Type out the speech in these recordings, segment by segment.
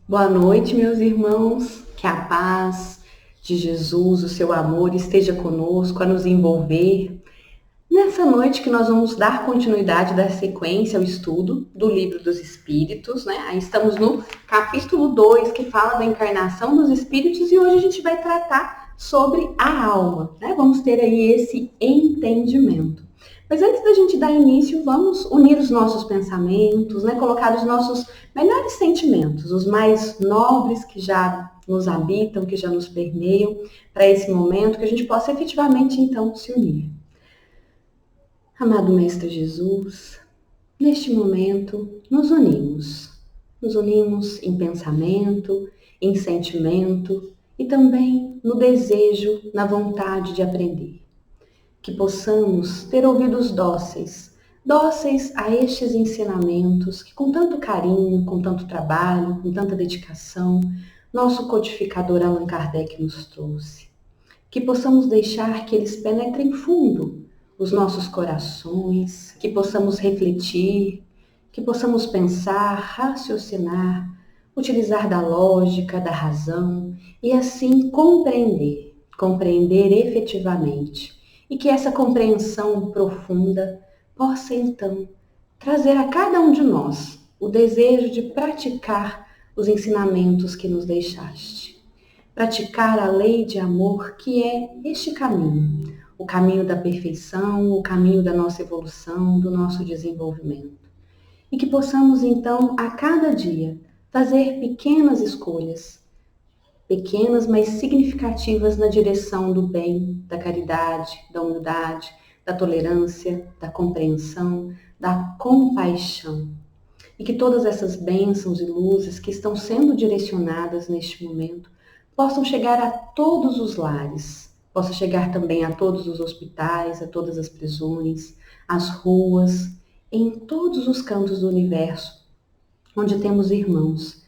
Boa noite, meus irmãos. Que a paz de Jesus, o seu amor esteja conosco a nos envolver. Nessa noite que nós vamos dar continuidade da sequência ao estudo do Livro dos Espíritos, né? Aí estamos no capítulo 2, que fala da encarnação dos espíritos, e hoje a gente vai tratar sobre a alma, né? Vamos ter aí esse entendimento. Mas antes da gente dar início, vamos unir os nossos pensamentos, né? Colocar os nossos melhores sentimentos, os mais nobres que já nos habitam, que já nos permeiam, para esse momento, que a gente possa efetivamente, então, se unir. Amado Mestre Jesus, neste momento nos unimos. Nos unimos em pensamento, em sentimento e também no desejo, na vontade de aprender. Que possamos ter ouvidos dóceis a estes ensinamentos que com tanto carinho, com tanto trabalho, com tanta dedicação, nosso codificador Allan Kardec nos trouxe. Que possamos deixar que eles penetrem fundo os nossos corações, que possamos refletir, que possamos pensar, raciocinar, utilizar da lógica, da razão e assim compreender efetivamente. E que essa compreensão profunda possa então trazer a cada um de nós o desejo de praticar os ensinamentos que nos deixaste. Praticar a lei de amor que é este caminho, o caminho da perfeição, o caminho da nossa evolução, do nosso desenvolvimento. E que possamos então, a cada dia, fazer pequenas escolhas, pequenas, mas significativas na direção do bem, da caridade, da humildade, da tolerância, da compreensão, da compaixão. E que todas essas bênçãos e luzes que estão sendo direcionadas neste momento possam chegar a todos os lares, possa chegar também a todos os hospitais, a todas as prisões, às ruas, em todos os cantos do universo, onde temos irmãos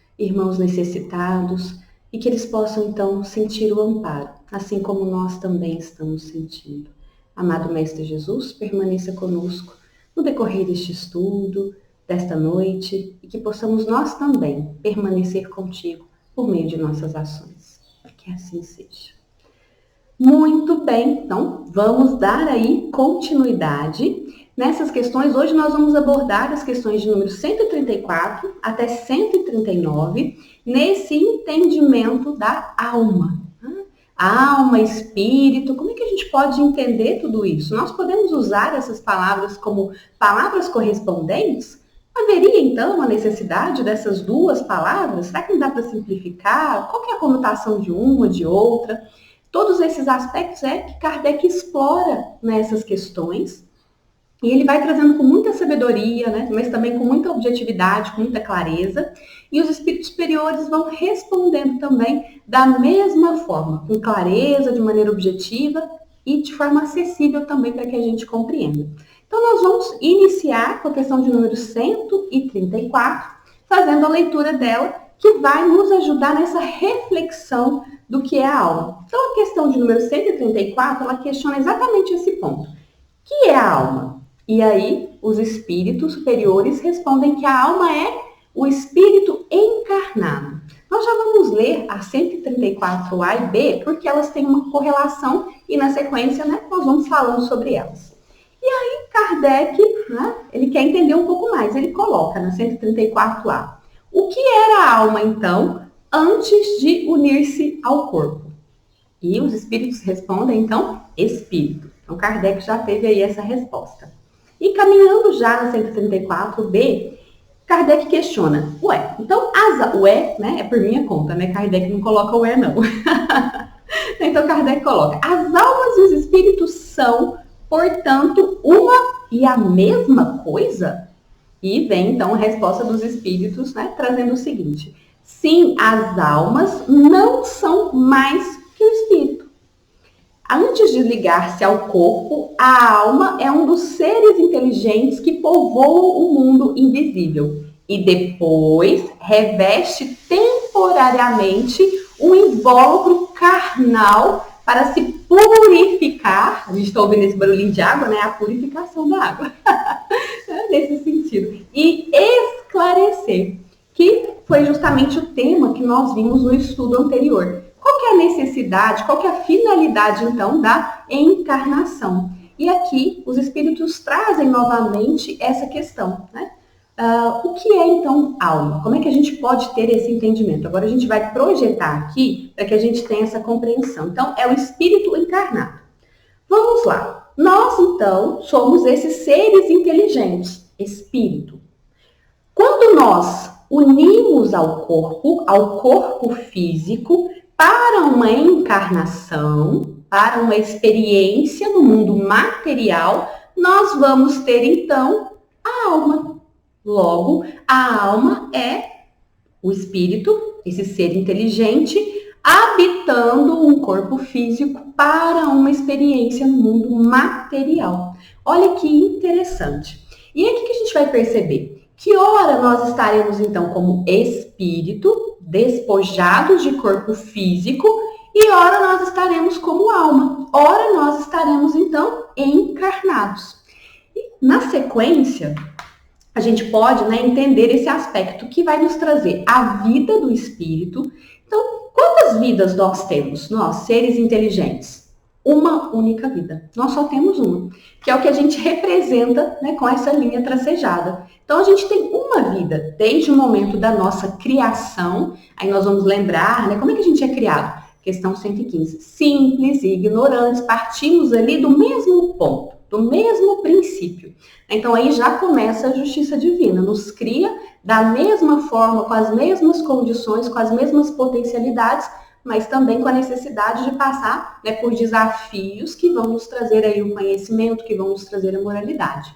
necessitados, e que eles possam então sentir o amparo, assim como nós também estamos sentindo. Amado Mestre Jesus, permaneça conosco no decorrer deste estudo, desta noite, e que possamos nós também permanecer contigo por meio de nossas ações. Que assim seja. Muito bem, então vamos dar aí continuidade nessas questões. Hoje nós vamos abordar as questões de número 134 até 139, nesse entendimento da alma. Alma, espírito, como é que a gente pode entender tudo isso? Nós podemos usar essas palavras como palavras correspondentes? Haveria, então, a necessidade dessas duas palavras? Será que não dá para simplificar? Qual que é a conotação de uma, de outra? Todos esses aspectos é que Kardec explora nessas questões, e ele vai trazendo com muita sabedoria, né, mas também com muita objetividade, com muita clareza, e os espíritos superiores vão respondendo também da mesma forma, com clareza, de maneira objetiva e de forma acessível também para que a gente compreenda. Então, nós vamos iniciar com a questão de número 134, fazendo a leitura dela, que vai nos ajudar nessa reflexão do que é a alma. Então, a questão de número 134, ela questiona exatamente esse ponto. O que é a alma? E aí, os espíritos superiores respondem que a alma é o espírito encarnado. Nós já vamos ler a 134A e B, porque elas têm uma correlação e, na sequência, né, nós vamos falando sobre elas. E aí, Kardec, né, ele quer entender um pouco mais. Ele coloca na 134A. O que era a alma, então, antes de unir-se ao corpo? E os espíritos respondem, então, espírito. Então, Kardec já teve aí essa resposta. E caminhando já na 134B, Kardec questiona, então, né, é por minha conta, né, Kardec não coloca o não. Então, Kardec coloca, as almas e os espíritos são, portanto, uma e a mesma coisa? E vem, então, a resposta dos espíritos, né, trazendo o seguinte, sim, as almas não são mais que o espírito. Antes de ligar-se ao corpo, a alma é um dos seres inteligentes que povoam o mundo invisível e depois reveste temporariamente um invólucro carnal para se purificar. A gente está ouvindo esse barulhinho de água, né? A purificação da água. Nesse sentido. E esclarecer que foi justamente o tema que nós vimos no estudo anterior. Qual que é a necessidade, qual que é a finalidade, então, da encarnação? E aqui os espíritos trazem novamente essa questão, né? O que é, então, alma? Como é que a gente pode ter esse entendimento? Agora a gente vai projetar aqui para que a gente tenha essa compreensão. Então, é o espírito encarnado. Vamos lá. Nós, então, somos esses seres inteligentes, espírito. Quando nós unimos ao corpo físico, para uma encarnação, para uma experiência no mundo material, nós vamos ter, então, a alma. Logo, a alma é o espírito, esse ser inteligente, habitando um corpo físico para uma experiência no mundo material. Olha que interessante. E aqui que a gente vai perceber que ora nós estaremos então como espírito, despojados de corpo físico, e ora nós estaremos como alma. Ora nós estaremos então encarnados. E, na sequência, a gente pode, entender esse aspecto que vai nos trazer a vida do espírito. Então, quantas vidas nós temos, nós, seres inteligentes? Uma única vida. Nós só temos uma, que é o que a gente representa, com essa linha tracejada. Então, a gente tem uma vida, desde o momento da nossa criação. Aí nós vamos lembrar, como é que a gente é criado? Questão 115. Simples e ignorantes, partimos ali do mesmo ponto, do mesmo princípio. Então, aí já começa a justiça divina, nos cria da mesma forma, com as mesmas condições, com as mesmas potencialidades, mas também com a necessidade de passar por desafios que vão nos trazer aí o conhecimento, que vão nos trazer a moralidade.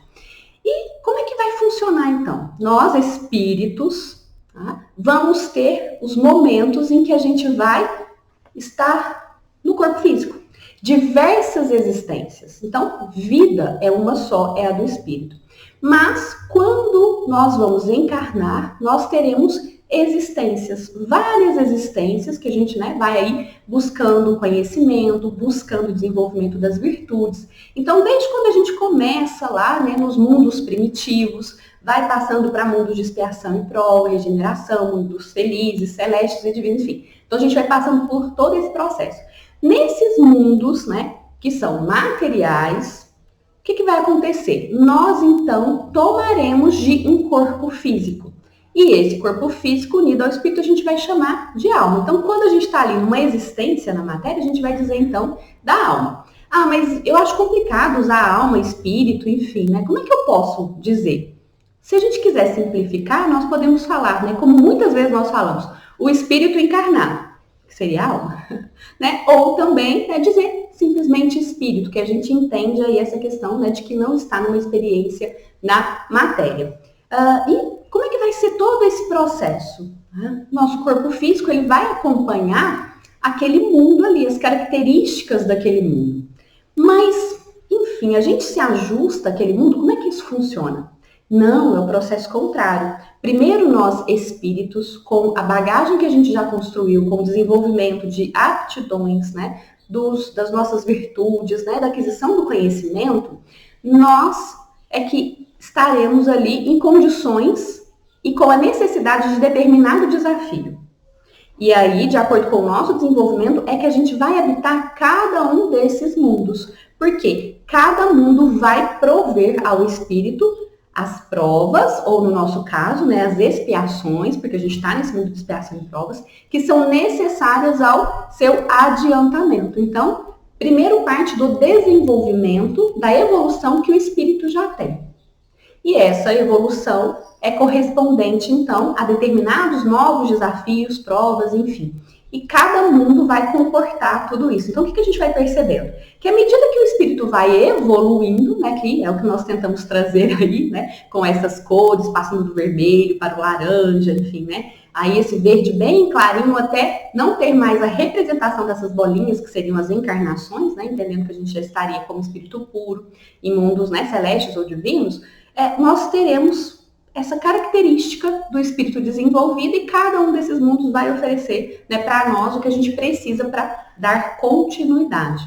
E como é que vai funcionar, então? Nós, espíritos, vamos ter os momentos em que a gente vai estar no corpo físico. Diversas existências. Então, vida é uma só, é a do espírito. Mas, quando nós vamos encarnar, nós teremos existências, várias existências que a gente vai aí buscando conhecimento, buscando o desenvolvimento das virtudes. Então, desde quando a gente começa lá, nos mundos primitivos, vai passando para mundos de expiação e prova, regeneração, mundos felizes, celestes e divinos, enfim. Então, a gente vai passando por todo esse processo. Nesses mundos, que são materiais, o que vai acontecer? Nós, então, tomaremos de um corpo físico. E esse corpo físico, unido ao espírito, a gente vai chamar de alma. Então, quando a gente está ali numa existência na matéria, a gente vai dizer, então, da alma. Ah, mas eu acho complicado usar alma, espírito, enfim, Como é que eu posso dizer? Se a gente quiser simplificar, nós podemos falar, como muitas vezes nós falamos, o espírito encarnado, que seria a alma, Ou também dizer simplesmente espírito, que a gente entende aí essa questão, de que não está numa experiência na matéria. E como é que vai ser todo esse processo? Nosso corpo físico, ele vai acompanhar aquele mundo ali, as características daquele mundo. Mas, enfim, a gente se ajusta àquele mundo, como é que isso funciona? Não, é o processo contrário. Primeiro nós, espíritos, com a bagagem que a gente já construiu, com o desenvolvimento de aptidões, das nossas virtudes, da aquisição do conhecimento, nós é que estaremos ali em condições e com a necessidade de determinado desafio. E aí, de acordo com o nosso desenvolvimento, é que a gente vai habitar cada um desses mundos. Porque cada mundo vai prover ao espírito as provas, ou no nosso caso, as expiações, porque a gente está nesse mundo de expiação e provas, que são necessárias ao seu adiantamento. Então, primeiro parte do desenvolvimento, da evolução que o espírito já tem. E essa evolução é correspondente, então, a determinados novos desafios, provas, enfim. E cada mundo vai comportar tudo isso. Então, o que a gente vai percebendo? Que à medida que o espírito vai evoluindo, que é o que nós tentamos trazer aí, com essas cores, passando do vermelho para o laranja, enfim, aí esse verde bem clarinho, até não ter mais a representação dessas bolinhas, que seriam as encarnações, entendendo que a gente já estaria como espírito puro em mundos celestes ou divinos, nós teremos essa característica do espírito desenvolvido e cada um desses mundos vai oferecer para nós o que a gente precisa para dar continuidade.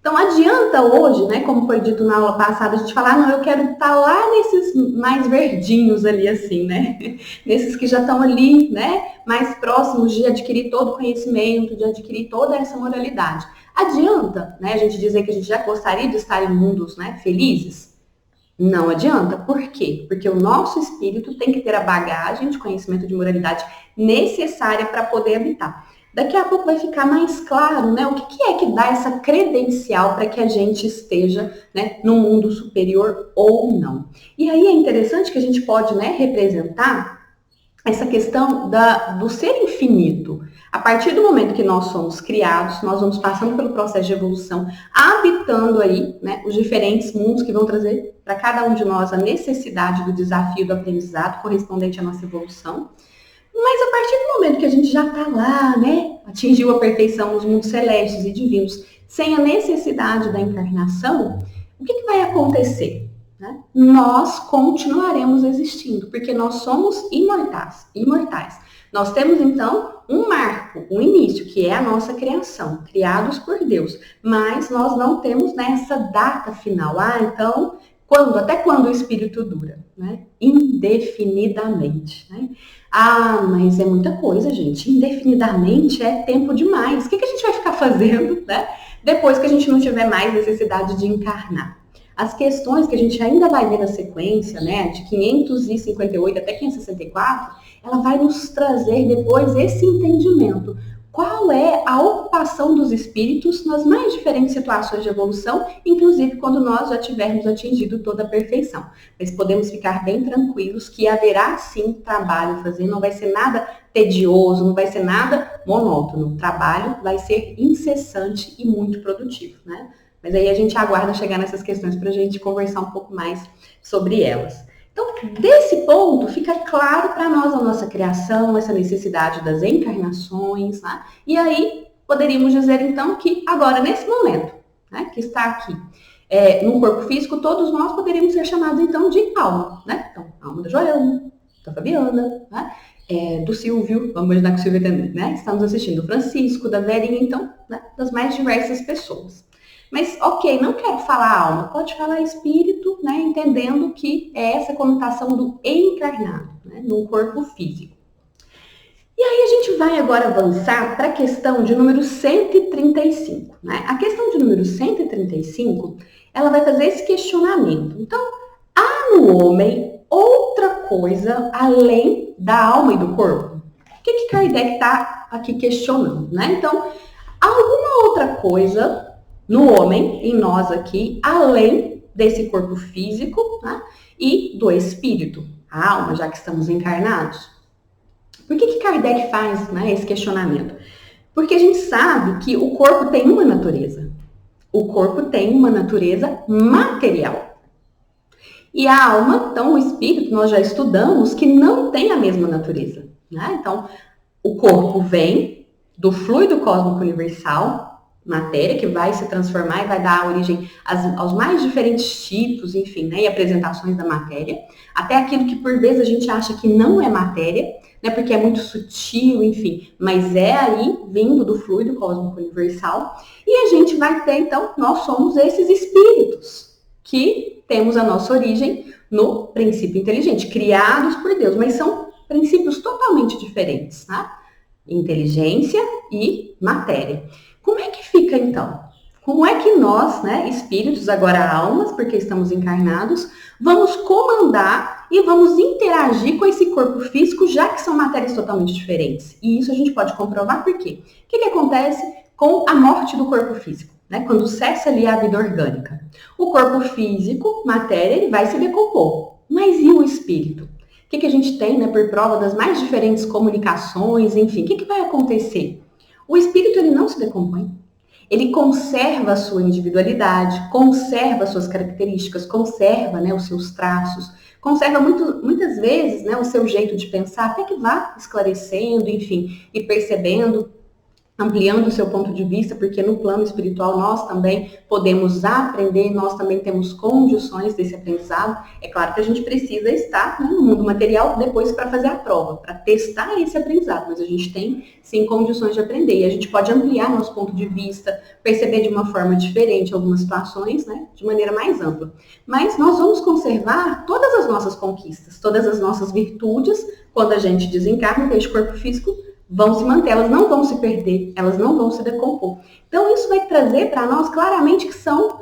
Então, adianta hoje, né, como foi dito na aula passada, a gente falar, não, eu quero estar lá nesses mais verdinhos ali, assim, né? Nesses que já estão ali, né, mais próximos de adquirir todo o conhecimento, de adquirir toda essa moralidade. Adianta, né, a gente dizer que a gente já gostaria de estar em mundos, né, felizes? Não adianta. Por quê? Porque o nosso espírito tem que ter a bagagem de conhecimento de moralidade necessária para poder habitar. Daqui a pouco vai ficar mais claro, né, o que é que dá essa credencial para que a gente esteja, né, no mundo superior ou não. E aí é interessante que a gente pode, né, representar essa questão do ser infinito. A partir do momento que nós somos criados, nós vamos passando pelo processo de evolução, habitando aí, né, os diferentes mundos que vão trazer para cada um de nós a necessidade do desafio do aprendizado correspondente à nossa evolução. Mas a partir do momento que a gente já está lá, né, atingiu a perfeição nos mundos celestes e divinos, sem a necessidade da encarnação, o que vai acontecer? Né? Nós continuaremos existindo, porque nós somos imortais. Nós temos, então, um marco, um início, que é a nossa criação, criados por Deus. Mas nós não temos, né, essa data final. Então, até quando o espírito dura? Né? Indefinidamente. Né? Mas é muita coisa, gente. Indefinidamente é tempo demais. O que a gente vai ficar fazendo, né, depois que a gente não tiver mais necessidade de encarnar? As questões que a gente ainda vai ver na sequência, né, de 558 até 564, ela vai nos trazer depois esse entendimento. Qual é a ocupação dos espíritos nas mais diferentes situações de evolução, inclusive quando nós já tivermos atingido toda a perfeição. Mas podemos ficar bem tranquilos que haverá sim trabalho a fazer, não vai ser nada tedioso, não vai ser nada monótono. O trabalho vai ser incessante e muito produtivo, né? Mas aí a gente aguarda chegar nessas questões para a gente conversar um pouco mais sobre elas. Então, desse ponto, fica claro para nós a nossa criação, essa necessidade das encarnações, né? E aí, poderíamos dizer, então, que agora, nesse momento, né, que está aqui, no corpo físico, todos nós poderíamos ser chamados, então, de alma, né? Então, alma da Joelma, da Fabiana, né? Do Silvio, vamos imaginar que o Silvio também, né, está nos assistindo, do Francisco, da Verinha, então, né, das mais diversas pessoas. Mas, ok, não quero falar alma, pode falar espírito, né, entendendo que é essa conotação do encarnado, né, no corpo físico. E aí a gente vai agora avançar para a questão de número 135. Né? A questão de número 135, ela vai fazer esse questionamento. Então, há no homem outra coisa além da alma e do corpo? O que Kardec está aqui questionando? Né? Então, alguma outra coisa no homem, em nós aqui, além desse corpo físico, né, e do espírito, a alma, já que estamos encarnados? Por que Kardec faz, né, esse questionamento? Porque a gente sabe que o corpo tem uma natureza. O corpo tem uma natureza material. E a alma, então o espírito, nós já estudamos que não tem a mesma natureza. Né? Então, o corpo vem do fluido cósmico universal, matéria, que vai se transformar e vai dar origem aos mais diferentes tipos, enfim, né, e apresentações da matéria, até aquilo que por vezes a gente acha que não é matéria, né, porque é muito sutil, enfim, mas é aí vindo do fluido cósmico universal, e a gente vai ter, então, nós somos esses espíritos, que temos a nossa origem no princípio inteligente, criados por Deus, mas são princípios totalmente diferentes, tá? Inteligência e matéria. Como é que fica, então? Como é que nós, né, espíritos, agora almas, porque estamos encarnados, vamos comandar e vamos interagir com esse corpo físico, já que são matérias totalmente diferentes? E isso a gente pode comprovar por quê? O que acontece com a morte do corpo físico? Né, quando cessa ali a vida orgânica. O corpo físico, matéria, ele vai se decompor. Mas e o espírito? O que a gente tem, né, por prova das mais diferentes comunicações, enfim, o que vai acontecer? O espírito, ele não se decompõe. Ele conserva a sua individualidade, conserva as suas características, conserva, né, os seus traços, conserva muitas vezes, né, o seu jeito de pensar, até que vá esclarecendo, enfim, e percebendo ampliando o seu ponto de vista, porque no plano espiritual nós também podemos aprender, nós também temos condições desse aprendizado. É claro que a gente precisa estar, né, no mundo material depois para fazer a prova, para testar esse aprendizado, mas a gente tem sim condições de aprender e a gente pode ampliar nosso ponto de vista, perceber de uma forma diferente algumas situações, né, de maneira mais ampla. Mas nós vamos conservar todas as nossas conquistas, todas as nossas virtudes quando a gente desencarna deste corpo físico, vão se manter, elas não vão se perder, elas não vão se decompor. Então, isso vai trazer para nós claramente que são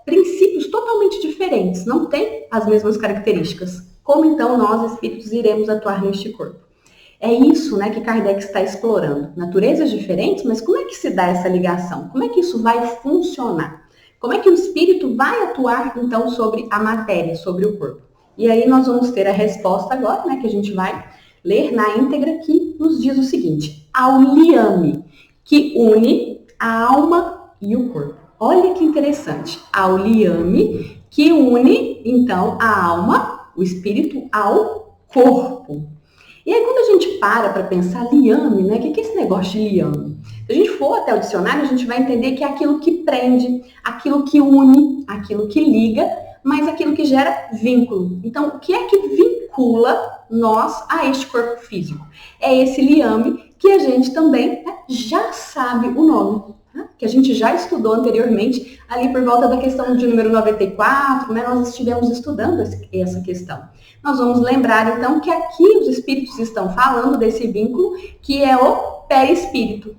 princípios totalmente diferentes, não têm as mesmas características. Como então nós, espíritos, iremos atuar neste corpo? É isso, né, que Kardec está explorando. Naturezas diferentes, mas como é que se dá essa ligação? Como é que isso vai funcionar? Como é que o espírito vai atuar, então, sobre a matéria, sobre o corpo? E aí nós vamos ter a resposta agora, né, que a gente vai ler na íntegra, que nos diz o seguinte: ao liame que une a alma e o corpo. Olha que interessante. Ao liame que une, então, a alma, o espírito, ao corpo. E aí, quando a gente para pensar liame, né? O que é esse negócio de liame? Se a gente for até o dicionário, a gente vai entender que é aquilo que prende, aquilo que une, aquilo que liga, mas aquilo que gera vínculo. Então, o que é que vincula nós a este corpo físico? É esse liame que a gente também, né, já sabe o nome, né, que a gente já estudou anteriormente, ali por volta da questão de número 94, né, nós estivemos estudando essa questão. Nós vamos lembrar, então, que aqui os espíritos estão falando desse vínculo, que é o perispírito.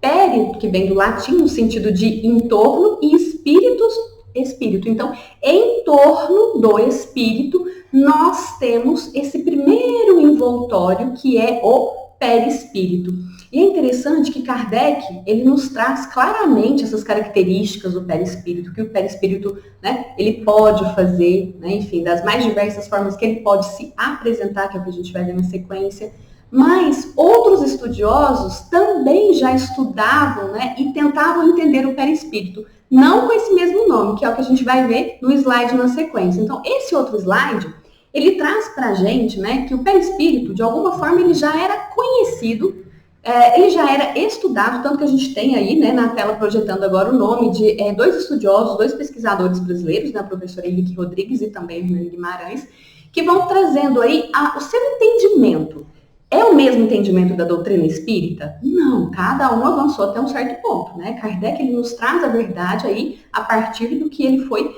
Peri, que vem do latim, no sentido de em torno, e espíritos, espírito. Então, em torno do espírito, nós temos esse primeiro envoltório, que é o perispírito. E é interessante que Kardec, ele nos traz claramente essas características do perispírito, que o perispírito, né, ele pode fazer, né, enfim, das mais diversas formas que ele pode se apresentar, que é o que a gente vai ver na sequência. Mas outros estudiosos também já estudavam, né, e tentavam entender o perispírito, não com esse mesmo nome, que é o que a gente vai ver no slide na sequência. Então, esse outro slide, ele traz para a gente, né, que o perispírito, de alguma forma, ele já era conhecido, ele já era estudado, tanto que a gente tem aí, né, na tela projetando agora o nome de dois estudiosos, dois pesquisadores brasileiros, né, a professora Henrique Rodrigues e também a Hernani Guimarães, que vão trazendo aí o seu entendimento. É o mesmo entendimento da doutrina espírita? Não, cada um avançou até um certo ponto, né? Kardec, ele nos traz a verdade aí a partir do que ele foi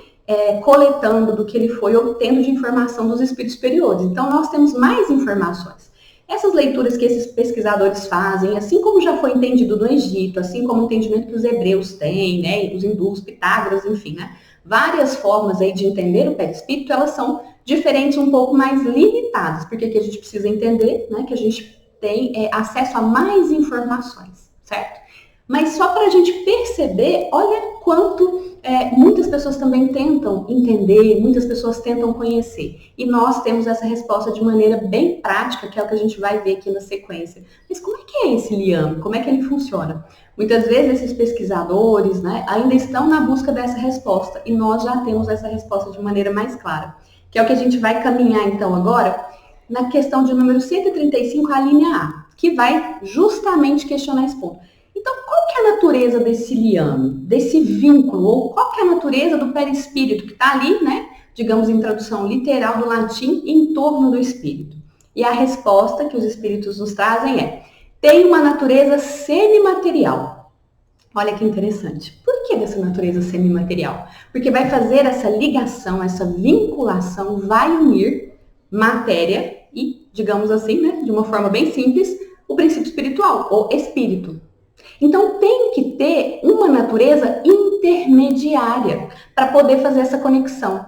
coletando, do que ele foi obtendo de informação dos espíritos superiores. Então, nós temos mais informações. Essas leituras que esses pesquisadores fazem, assim como já foi entendido no Egito, assim como o entendimento que os hebreus têm, né, os hindus, Pitágoras, enfim, né, várias formas aí de entender o perispírito, elas são diferentes, um pouco mais limitadas, porque aqui a gente precisa entender, né, que a gente tem acesso a mais informações, certo? Mas só para a gente perceber, olha quanto muitas pessoas também tentam entender, muitas pessoas tentam conhecer. E nós temos essa resposta de maneira bem prática, que é o que a gente vai ver aqui na sequência. Mas como é que é esse liame? Como é que ele funciona? Muitas vezes esses pesquisadores, né, ainda estão na busca dessa resposta, e nós já temos essa resposta de maneira mais clara, que é o que a gente vai caminhar então agora na questão de número 135, a linha A, que vai justamente questionar esse ponto. Então, qual que é a natureza desse liame, desse vínculo, ou qual que é a natureza do perispírito, que está ali, né, digamos em tradução literal do latim, em torno do espírito? E a resposta que os espíritos nos trazem tem uma natureza semimaterial. Olha que interessante. Por que dessa natureza semimaterial? Porque vai fazer essa ligação, essa vinculação, vai unir matéria e, digamos assim, né, de uma forma bem simples, o princípio espiritual, ou espírito. Então, tem que ter uma natureza intermediária para poder fazer essa conexão.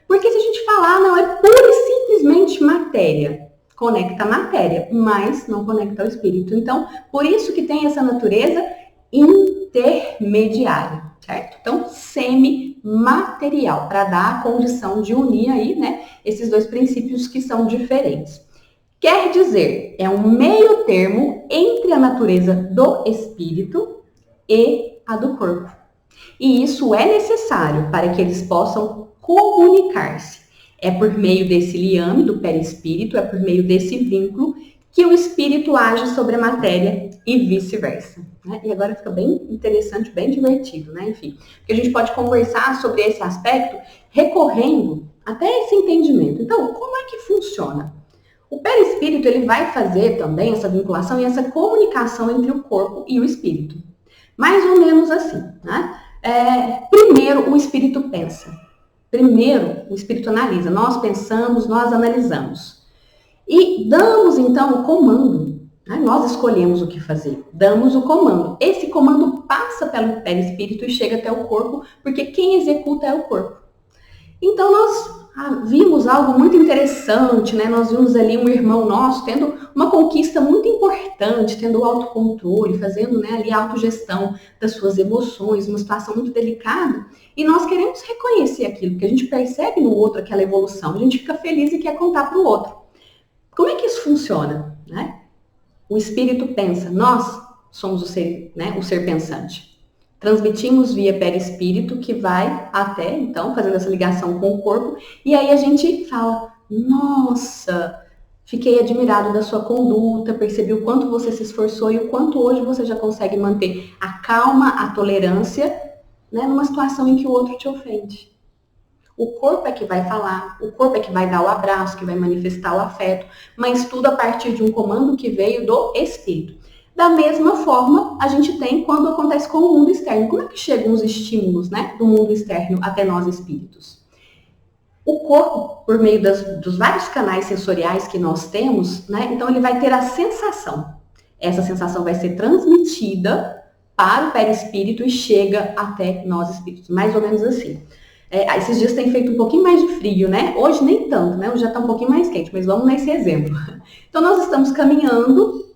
Porque se a gente falar, não, é pura e simplesmente matéria, conecta a matéria, mas não conecta ao espírito. Então, por isso que tem essa natureza intermediária, certo? Então, semimaterial, para dar a condição de unir aí, né, esses dois princípios que são diferentes. Quer dizer, é um meio termo entre a natureza do espírito e a do corpo. E isso é necessário para que eles possam comunicar-se. É por meio desse liame do perispírito, é por meio desse vínculo que o espírito age sobre a matéria e vice-versa. Né? E agora fica bem interessante, bem divertido, né? Enfim, porque a gente pode conversar sobre esse aspecto recorrendo até esse entendimento. Então, como é que funciona? O perispírito, ele vai fazer também essa vinculação e essa comunicação entre o corpo e o espírito. Mais ou menos assim, né? Primeiro, o espírito pensa. Primeiro, o espírito analisa. Nós pensamos, nós analisamos. E damos, então, o comando. Né? Nós escolhemos o que fazer. Damos o comando. Esse comando passa pelo perispírito e chega até o corpo, porque quem executa é o corpo. Então, nós vimos algo muito interessante, né? Nós vimos ali um irmão nosso tendo uma conquista muito importante, tendo o autocontrole, fazendo, né, ali a autogestão das suas emoções, uma situação muito delicada. E nós queremos reconhecer aquilo, porque a gente percebe no outro aquela evolução, a gente fica feliz e quer contar para o outro. Como é que isso funciona? Né? O espírito pensa, nós somos o ser pensante. Transmitimos via perispírito, que vai até, então, fazendo essa ligação com o corpo, e aí a gente fala, nossa, fiquei admirado da sua conduta, percebi o quanto você se esforçou e o quanto hoje você já consegue manter a calma, a tolerância, né, numa situação em que o outro te ofende. O corpo é que vai falar, o corpo é que vai dar o abraço, que vai manifestar o afeto, mas tudo a partir de um comando que veio do espírito. Da mesma forma, a gente tem quando acontece com o mundo externo. Como é que chegam os estímulos, né, do mundo externo até nós espíritos? O corpo, por meio dos vários canais sensoriais que nós temos, né, então ele vai ter a sensação. Essa sensação vai ser transmitida para o perispírito e chega até nós espíritos. Mais ou menos assim. Esses dias tem feito um pouquinho mais de frio, né? Hoje nem tanto, né? Hoje já está um pouquinho mais quente, mas vamos nesse exemplo. Então nós estamos caminhando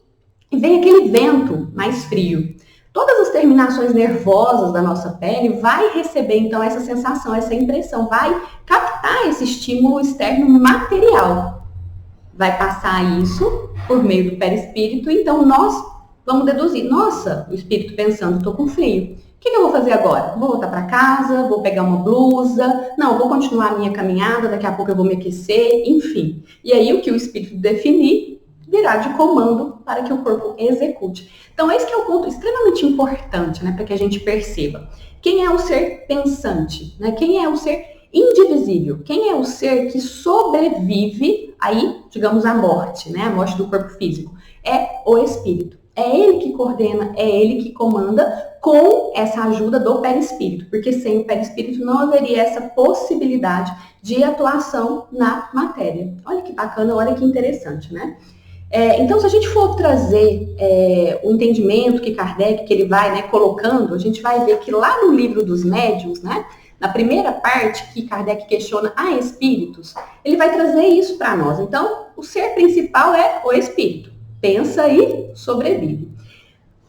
e vem aquele vento mais frio. Todas as terminações nervosas da nossa pele vai receber, então, essa sensação, essa impressão, vai captar esse estímulo externo material. Vai passar isso por meio do perispírito, então nós vamos deduzir, nossa, o espírito pensando, estou com frio. O que eu vou fazer agora? Vou voltar para casa, vou pegar uma blusa, não, vou continuar a minha caminhada, daqui a pouco eu vou me aquecer, enfim. E aí o que o espírito definir virá de comando para que o corpo execute. Então esse que é o ponto extremamente importante, né, para que a gente perceba. Quem é o ser pensante? Né? Quem é o ser indivisível? Quem é o ser que sobrevive aí, digamos, à morte, né, a morte do corpo físico? É o espírito. É ele que coordena, é ele que comanda com essa ajuda do perispírito, porque sem o perispírito não haveria essa possibilidade de atuação na matéria. Olha que bacana, olha que interessante, né? Então, se a gente for trazer o entendimento que Kardec, que ele vai, né, colocando, a gente vai ver que lá no livro dos médiuns, né, na primeira parte que Kardec questiona a espíritos, ele vai trazer isso para nós. Então, o ser principal é o espírito. Pensa e sobrevive.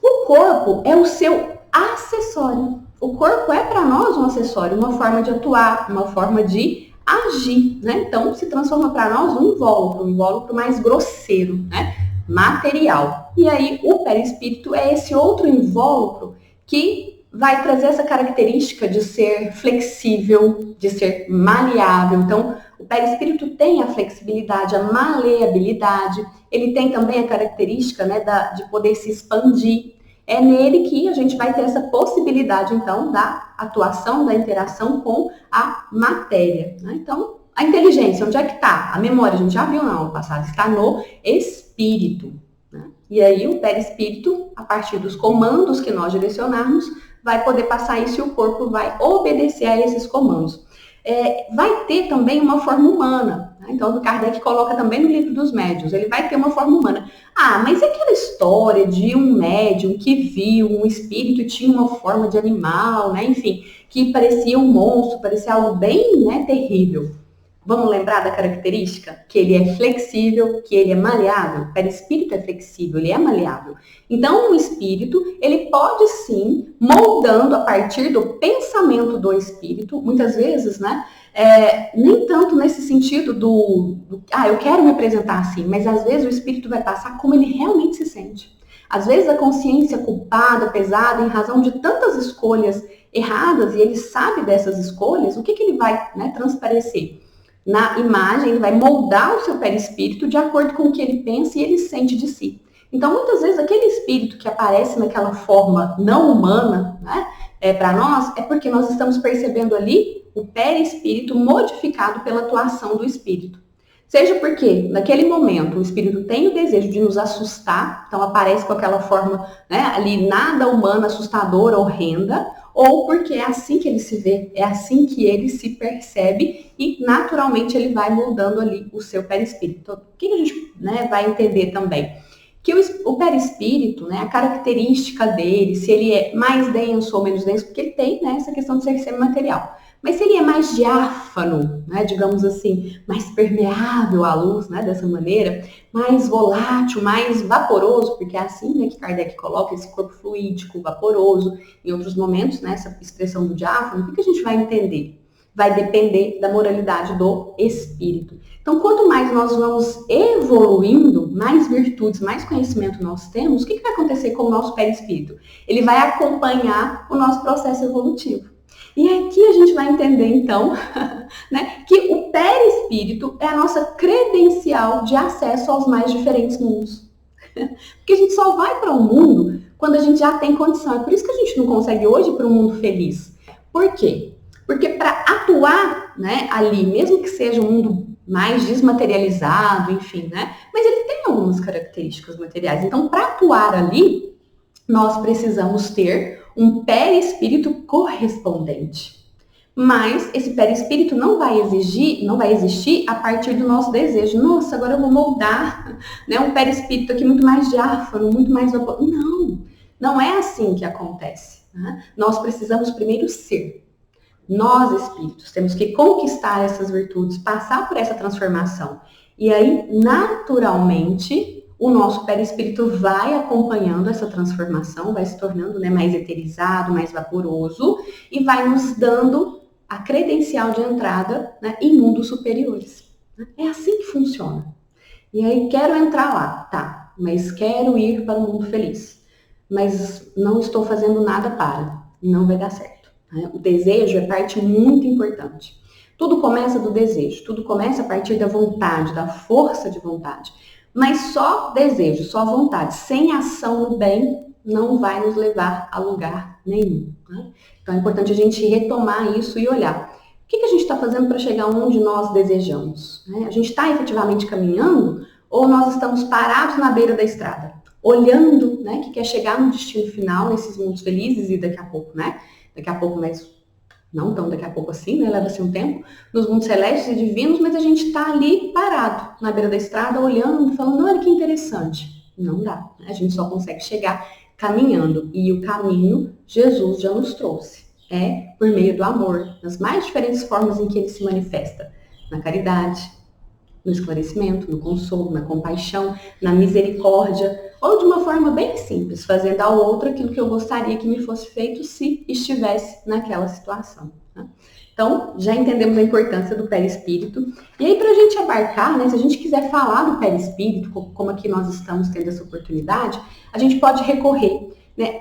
O corpo é o seu acessório. O corpo é para nós um acessório, uma forma de atuar, uma forma de agir, né? Então, se transforma para nós um invólucro mais grosseiro, né? Material. E aí, o perispírito é esse outro invólucro que vai trazer essa característica de ser flexível, de ser maleável. Então, o perispírito tem a flexibilidade, a maleabilidade, ele tem também a característica, né, de poder se expandir. É nele que a gente vai ter essa possibilidade, então, da atuação, da interação com a matéria. Né? Então, a inteligência, onde é que está? A memória, a gente já viu na aula passada, está no espírito. Né? E aí, o perispírito, a partir dos comandos que nós direcionarmos, vai poder passar isso e o corpo vai obedecer a esses comandos. Vai ter também uma forma humana. Né? Então, o Kardec coloca também no livro dos médiuns, ele vai ter uma forma humana. Ah, mas e aquela história de um médium que viu um espírito e tinha uma forma de animal, né? Enfim, que parecia um monstro, parecia algo bem, né, terrível. Vamos lembrar da característica? Que ele é flexível, que ele é maleável. O perispírito é flexível, ele é maleável. Então, o espírito, ele pode sim, moldando a partir do pensamento do espírito, muitas vezes, né? Nem tanto nesse sentido eu quero me apresentar assim, mas às vezes o espírito vai passar como ele realmente se sente. Às vezes a consciência culpada, pesada, em razão de tantas escolhas erradas, e ele sabe dessas escolhas, o que ele vai, né, transparecer? na imagem, ele vai moldar o seu perispírito de acordo com o que ele pensa e ele sente de si. Então, muitas vezes, aquele espírito que aparece naquela forma não humana, né, para nós, é porque nós estamos percebendo ali o perispírito modificado pela atuação do espírito. Seja porque, naquele momento, o espírito tem o desejo de nos assustar, então aparece com aquela forma, né, ali nada humana, assustadora, horrenda, ou porque é assim que ele se vê, é assim que ele se percebe e, naturalmente, ele vai moldando ali o seu perispírito. Então, o que a gente, né, vai entender também? Que o perispírito, né, a característica dele, se ele é mais denso ou menos denso, porque ele tem, né, essa questão de ser semimaterial. Mas se ele é mais diáfano, né, digamos assim, mais permeável à luz, né, dessa maneira, mais volátil, mais vaporoso, porque é assim, né, que Kardec coloca esse corpo fluídico, vaporoso, em outros momentos, né, essa expressão do diáfano, o que a gente vai entender? Vai depender da moralidade do espírito. Então, quanto mais nós vamos evoluindo, mais virtudes, mais conhecimento nós temos, o que vai acontecer com o nosso perispírito? Ele vai acompanhar o nosso processo evolutivo. E aqui a gente vai entender, então, né, que o perispírito é a nossa credencial de acesso aos mais diferentes mundos. Porque a gente só vai para um mundo quando a gente já tem condição. É por isso que a gente não consegue hoje ir para um mundo feliz. Por quê? Porque para atuar, né, ali, mesmo que seja um mundo mais desmaterializado, enfim, né, mas ele tem algumas características materiais. Então, para atuar ali, nós precisamos ter um perispírito correspondente. Mas esse perispírito não vai existir a partir do nosso desejo. Nossa, agora eu vou moldar, né, um perispírito aqui muito mais diáfano, muito mais vapor. Não é assim que acontece. Né? Nós precisamos primeiro ser. Nós, espíritos, temos que conquistar essas virtudes, passar por essa transformação. E aí, naturalmente, o nosso perispírito vai acompanhando essa transformação, vai se tornando, né, mais eterizado, mais vaporoso, e vai nos dando a credencial de entrada, né, em mundos superiores. É assim que funciona. E aí, quero entrar lá, tá, mas quero ir para o mundo feliz. Mas não estou fazendo nada para, não vai dar certo. O desejo é parte muito importante. Tudo começa do desejo, tudo começa a partir da vontade, da força de vontade. Mas só desejo, só vontade, sem ação no bem, não vai nos levar a lugar nenhum. Né? Então é importante a gente retomar isso e olhar. O que a gente está fazendo para chegar onde nós desejamos? Né? A gente está efetivamente caminhando ou nós estamos parados na beira da estrada? Olhando, né, que quer chegar no destino final, nesses mundos felizes e daqui a pouco, né? Daqui a pouco, mas não tão daqui a pouco assim, né? Leva-se um tempo, nos mundos celestes e divinos, mas a gente está ali parado na beira da estrada, olhando, falando, olha que interessante. Não dá, né? A gente só consegue chegar caminhando. E o caminho, Jesus já nos trouxe. É por meio do amor, nas mais diferentes formas em que ele se manifesta. Na caridade, no esclarecimento, no consolo, na compaixão, na misericórdia, ou de uma forma bem simples, fazendo ao outro aquilo que eu gostaria que me fosse feito se estivesse naquela situação. Né? Então, já entendemos a importância do perispírito. E aí, para a gente abarcar, né, se a gente quiser falar do perispírito, como aqui nós estamos tendo essa oportunidade, a gente pode recorrer, né,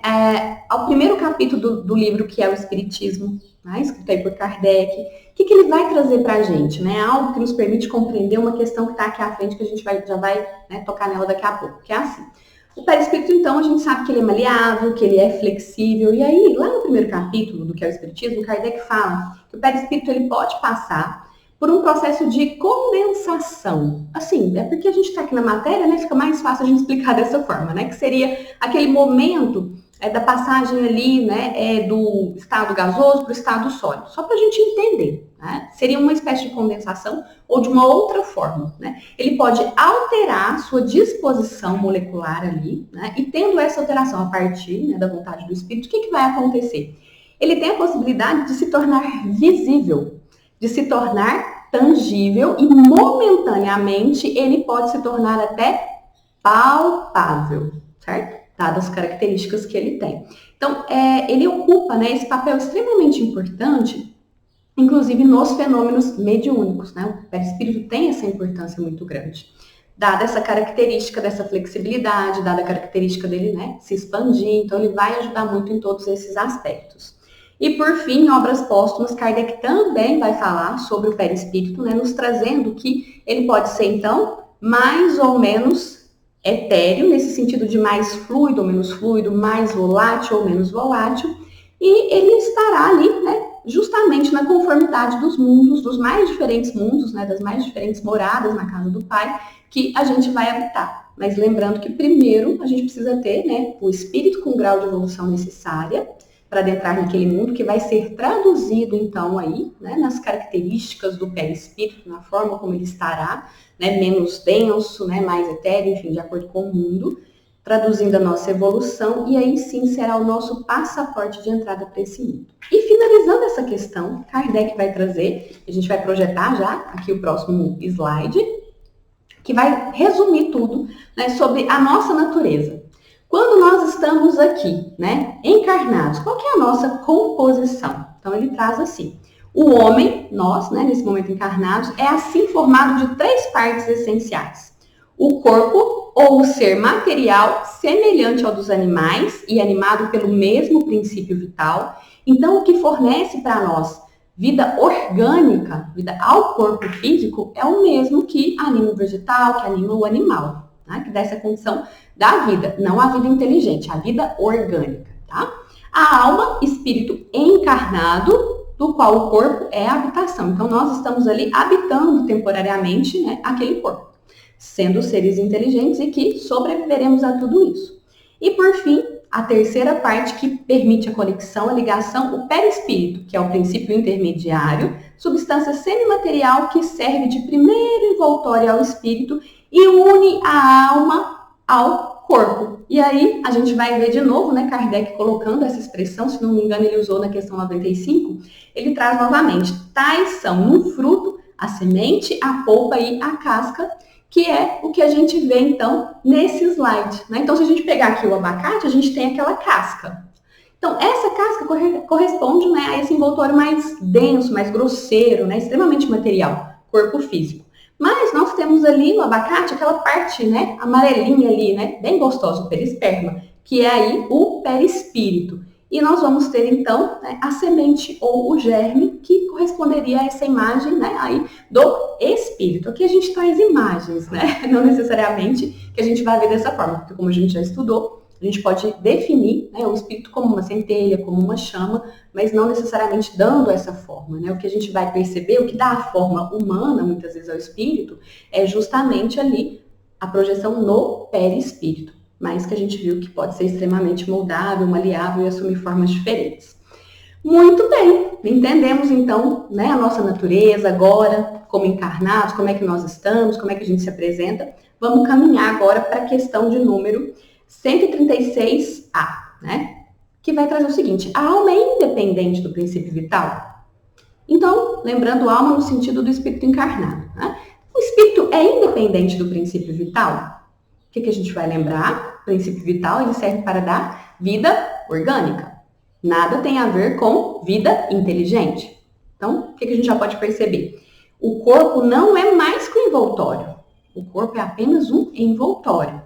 ao primeiro capítulo do livro, que é o Espiritismo, né, escrito aí por Kardec. O que ele vai trazer para a gente? Né? Algo que nos permite compreender uma questão que está aqui à frente, que a gente já vai, né, tocar nela daqui a pouco, que é assim. O perispírito, então, a gente sabe que ele é maleável, que ele é flexível. E aí, lá no primeiro capítulo do que é o Espiritismo, Kardec fala que o perispírito ele pode passar por um processo de condensação. Assim, é porque a gente está aqui na matéria, né? Fica mais fácil a gente explicar dessa forma, né? Que seria aquele momento da passagem ali, né, do estado gasoso para o estado sólido. Só para a gente entender, né? Seria uma espécie de condensação ou de uma outra forma, né? Ele pode alterar sua disposição molecular ali, né? E tendo essa alteração a partir, né, da vontade do espírito, o que vai acontecer? Ele tem a possibilidade de se tornar visível, de se tornar tangível e momentaneamente ele pode se tornar até palpável, certo? Dadas as características que ele tem. Então, ele ocupa, né, esse papel extremamente importante, inclusive nos fenômenos mediúnicos, né? O perispírito tem essa importância muito grande. Dada essa característica dessa flexibilidade, dada a característica dele, né, se expandir, então ele vai ajudar muito em todos esses aspectos. E por fim, em Obras Póstumas, Kardec também vai falar sobre o perispírito, né, nos trazendo que ele pode ser, então, mais ou menos etéreo, nesse sentido de mais fluido ou menos fluido, mais volátil ou menos volátil, e ele estará ali, né, justamente na conformidade dos mundos, dos mais diferentes mundos, né, das mais diferentes moradas na casa do Pai, que a gente vai habitar. Mas lembrando que primeiro a gente precisa ter, né, o espírito com o grau de evolução necessária para adentrar naquele mundo, que vai ser traduzido então aí, né, nas características do perispírito, na forma como ele estará, né, menos denso, né, mais etéreo, enfim, de acordo com o mundo, traduzindo a nossa evolução, e aí sim será o nosso passaporte de entrada para esse mundo. E finalizando essa questão, Kardec vai trazer, a gente vai projetar já aqui o próximo slide, que vai resumir tudo, né, sobre a nossa natureza. Quando nós estamos aqui, né, encarnados, qual que é a nossa composição? Então ele traz assim: o homem, nós, né, nesse momento encarnados, é assim formado de 3 partes essenciais. O corpo, ou o ser material, semelhante ao dos animais e animado pelo mesmo princípio vital. Então, o que fornece para nós vida orgânica, vida ao corpo físico, é o mesmo que anima o vegetal, que anima o animal, né? Que dá essa condição da vida, não a vida inteligente, a vida orgânica, tá? A alma, espírito encarnado, do qual o corpo é a habitação. Então, nós estamos ali habitando temporariamente, né, aquele corpo, sendo seres inteligentes e que sobreviveremos a tudo isso. E, por fim, a terceira parte que permite a conexão, a ligação, o perispírito, que é o princípio intermediário, substância semimaterial que serve de primeiro envoltório ao espírito e une a alma ao corpo. E aí a gente vai ver de novo, né, Kardec colocando essa expressão, se não me engano ele usou na questão 95, ele traz novamente: tais são no fruto a semente, a polpa e a casca, que é o que a gente vê, então, nesse slide, né? Então, se a gente pegar aqui o abacate, a gente tem aquela casca. Então, essa casca corresponde, né, a esse envoltório mais denso, mais grosseiro, né, extremamente material, corpo físico. Mas nós temos ali no abacate aquela parte, né, amarelinha ali, né, bem gostosa, o perisperma, que é aí o perispírito. E nós vamos ter, então, né, a semente ou o germe, que corresponderia a essa imagem, né, aí do espírito. Aqui a gente traz imagens, né, não necessariamente que a gente vai ver dessa forma, porque como a gente já estudou, a gente pode definir, né, o espírito como uma centelha, como uma chama, mas não necessariamente dando essa forma, né? O que a gente vai perceber, o que dá a forma humana, muitas vezes, ao espírito, é justamente ali a projeção no perispírito, mas que a gente viu que pode ser extremamente moldável, maleável e assumir formas diferentes. Muito bem, entendemos então, né, a nossa natureza agora, como encarnados, como é que nós estamos, como é que a gente se apresenta. Vamos caminhar agora para a questão de número 136A, né? Que vai trazer o seguinte: a alma é independente do princípio vital? Então, lembrando alma no sentido do espírito encarnado, né? O espírito é independente do princípio vital? O que a gente vai lembrar? O princípio vital, ele serve para dar vida orgânica. Nada tem a ver com vida inteligente. Então, o que a gente já pode perceber? O corpo não é mais que um envoltório. O corpo é apenas um envoltório.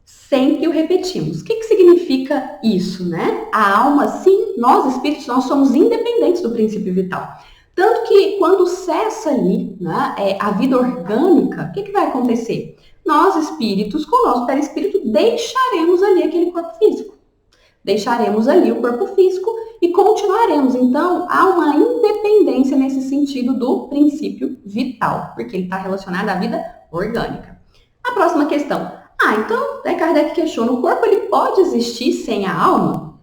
Sempre o repetimos. O que significa isso, né? A alma, sim, nós espíritos, nós somos independentes do princípio vital. Tanto que quando cessa ali, né, a vida orgânica, o que vai acontecer? Nós espíritos, com o nosso perispírito, deixaremos ali aquele corpo físico. Deixaremos ali o corpo físico e continuaremos. Então, há uma independência nesse sentido do princípio vital, porque ele está relacionado à vida orgânica. A próxima questão. Então, Kardec questiona, o corpo ele pode existir sem a alma?